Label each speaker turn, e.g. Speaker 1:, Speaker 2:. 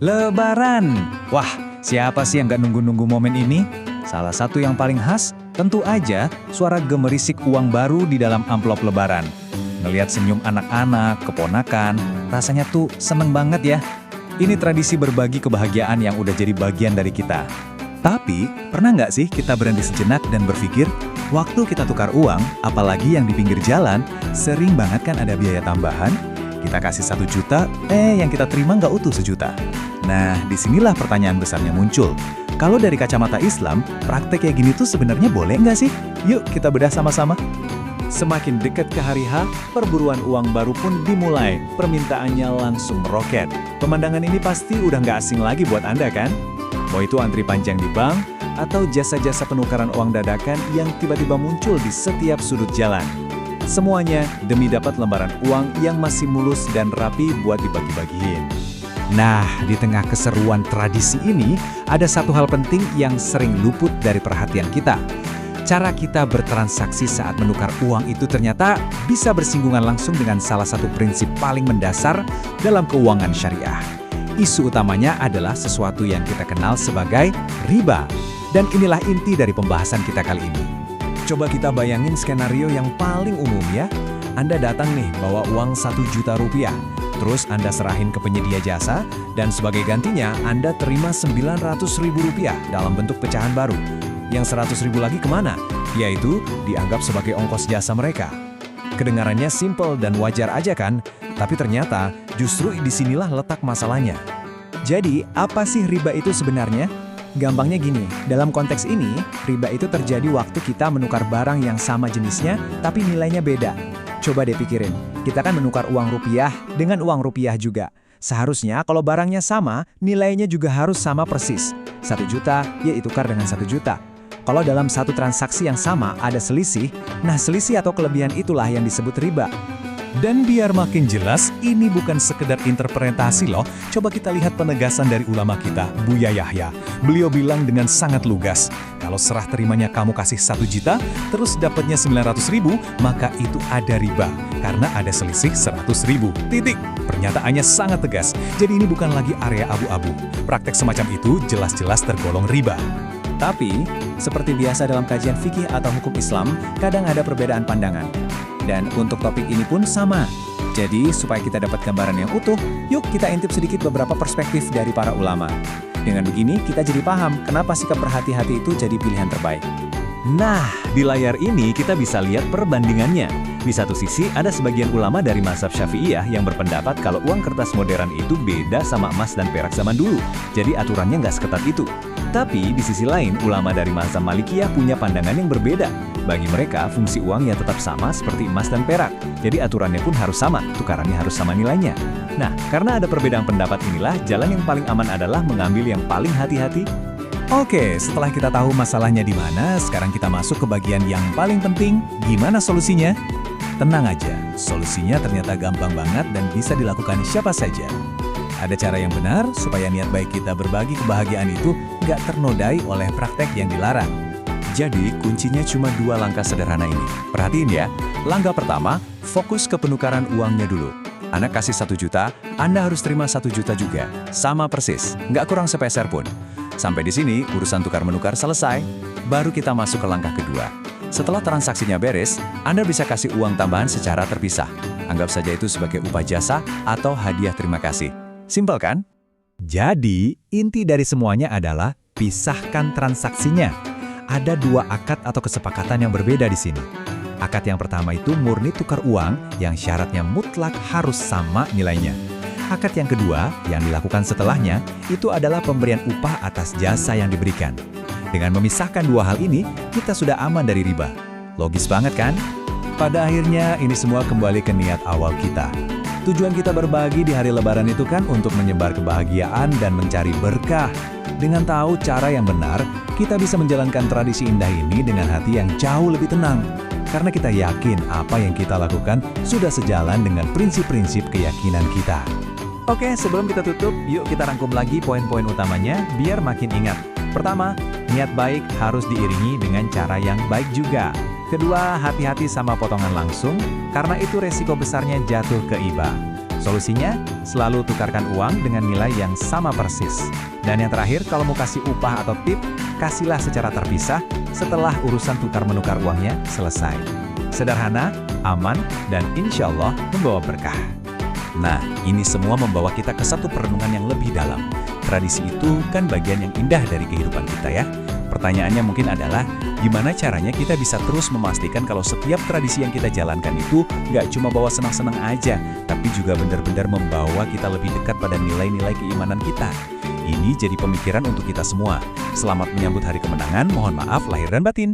Speaker 1: Lebaran! Wah, siapa sih yang gak nunggu-nunggu momen ini? Salah satu yang paling khas, tentu aja suara gemerisik uang baru di dalam amplop lebaran. Ngelihat senyum anak-anak, keponakan, rasanya tuh seneng banget ya. Ini tradisi berbagi kebahagiaan yang udah jadi bagian dari kita. Tapi, pernah nggak sih kita berhenti sejenak dan berpikir, waktu kita tukar uang, apalagi yang di pinggir jalan, sering banget kan ada biaya tambahan? Kita kasih 1 juta, yang kita terima nggak utuh 1 juta. Nah, disinilah pertanyaan besarnya muncul. Kalau dari kacamata Islam, praktek kayak gini tuh sebenarnya boleh nggak sih? Yuk kita bedah sama-sama. Semakin dekat ke hari H, perburuan uang baru pun dimulai. Permintaannya langsung meroket. Pemandangan ini pasti udah nggak asing lagi buat Anda kan? Mau itu antri panjang di bank, atau jasa-jasa penukaran uang dadakan yang tiba-tiba muncul di setiap sudut jalan. Semuanya demi dapat lembaran uang yang masih mulus dan rapi buat dibagi-bagiin. Nah, di tengah keseruan tradisi ini, ada satu hal penting yang sering luput dari perhatian kita. Cara kita bertransaksi saat menukar uang itu ternyata bisa bersinggungan langsung dengan salah satu prinsip paling mendasar dalam keuangan syariah. Isu utamanya adalah sesuatu yang kita kenal sebagai riba. Dan inilah inti dari pembahasan kita kali ini. Coba kita bayangin skenario yang paling umum ya. Anda datang nih bawa uang 1 juta rupiah. Terus Anda serahin ke penyedia jasa, dan sebagai gantinya Anda terima 900.000 rupiah dalam bentuk pecahan baru. Yang 100.000 lagi kemana? Yaitu dianggap sebagai ongkos jasa mereka. Kedengarannya simple dan wajar aja kan? Tapi ternyata justru disinilah letak masalahnya. Jadi, apa sih riba itu sebenarnya? Gampangnya gini, dalam konteks ini, riba itu terjadi waktu kita menukar barang yang sama jenisnya, tapi nilainya beda. Coba deh pikirin, kita kan menukar uang rupiah dengan uang rupiah juga. Seharusnya kalau barangnya sama, nilainya juga harus sama persis. 1 juta, ya ditukar dengan 1 juta. Kalau dalam satu transaksi yang sama ada selisih, nah selisih atau kelebihan itulah yang disebut riba. Dan biar makin jelas, ini bukan sekedar interpretasi loh. Coba kita lihat penegasan dari ulama kita, Buya Yahya. Beliau bilang dengan sangat lugas, kalau serah terimanya kamu kasih 1 juta, terus dapatnya 900.000, maka itu ada riba. Karena ada selisih 100.000. Titik. Pernyataannya sangat tegas. Jadi ini bukan lagi area abu-abu. Praktek semacam itu jelas-jelas tergolong riba. Tapi, seperti biasa dalam kajian fikih atau hukum Islam, kadang ada perbedaan pandangan. Dan untuk topik ini pun sama. Jadi, supaya kita dapat gambaran yang utuh, yuk kita intip sedikit beberapa perspektif dari para ulama. Dengan begini, kita jadi paham kenapa sikap berhati-hati itu jadi pilihan terbaik. Nah, di layar ini kita bisa lihat perbandingannya. Di satu sisi, ada sebagian ulama dari mazhab Syafi'iyah yang berpendapat kalau uang kertas modern itu beda sama emas dan perak zaman dulu. Jadi aturannya nggak seketat itu. Tapi, di sisi lain, ulama dari mazhab Malikiyah punya pandangan yang berbeda. Bagi mereka, fungsi uang ya tetap sama seperti emas dan perak. Jadi aturannya pun harus sama, tukarannya harus sama nilainya. Nah, karena ada perbedaan pendapat inilah, jalan yang paling aman adalah mengambil yang paling hati-hati. Oke, setelah kita tahu masalahnya di mana, sekarang kita masuk ke bagian yang paling penting, gimana solusinya? Tenang aja, solusinya ternyata gampang banget dan bisa dilakukan siapa saja. Ada cara yang benar supaya niat baik kita berbagi kebahagiaan itu nggak ternodai oleh praktek yang dilarang. Jadi, kuncinya cuma 2 langkah sederhana ini. Perhatiin ya, langkah pertama, fokus ke penukaran uangnya dulu. Anda kasih 1 juta, Anda harus terima 1 juta juga. Sama persis, nggak kurang sepeser pun. Sampai di sini, urusan tukar-menukar selesai. Baru kita masuk ke langkah kedua. Setelah transaksinya beres, Anda bisa kasih uang tambahan secara terpisah. Anggap saja itu sebagai upah jasa atau hadiah terima kasih. Simpel kan? Jadi, inti dari semuanya adalah pisahkan transaksinya. Ada 2 akad atau kesepakatan yang berbeda di sini. Akad yang pertama itu murni tukar uang yang syaratnya mutlak harus sama nilainya. Akad yang kedua, yang dilakukan setelahnya, itu adalah pemberian upah atas jasa yang diberikan. Dengan memisahkan 2 hal ini, kita sudah aman dari riba. Logis banget kan? Pada akhirnya, ini semua kembali ke niat awal kita. Tujuan kita berbagi di hari Lebaran itu kan untuk menyebar kebahagiaan dan mencari berkah. Dengan tahu cara yang benar, kita bisa menjalankan tradisi indah ini dengan hati yang jauh lebih tenang. Karena kita yakin apa yang kita lakukan sudah sejalan dengan prinsip-prinsip keyakinan kita. Oke, sebelum kita tutup, yuk kita rangkum lagi poin-poin utamanya biar makin ingat. Pertama, niat baik harus diiringi dengan cara yang baik juga. Kedua, hati-hati sama potongan langsung, karena itu resiko besarnya jatuh ke iba. Solusinya, selalu tukarkan uang dengan nilai yang sama persis. Dan yang terakhir, kalau mau kasih upah atau tip, kasihlah secara terpisah setelah urusan tukar-menukar uangnya selesai. Sederhana, aman, dan insya Allah membawa berkah. Nah, ini semua membawa kita ke satu perenungan yang lebih dalam. Tradisi itu kan bagian yang indah dari kehidupan kita ya. Pertanyaannya mungkin adalah, gimana caranya kita bisa terus memastikan kalau setiap tradisi yang kita jalankan itu nggak cuma bawa senang-senang aja, tapi juga benar-benar membawa kita lebih dekat pada nilai-nilai keimanan kita. Ini jadi pemikiran untuk kita semua. Selamat menyambut hari kemenangan, mohon maaf lahir dan batin.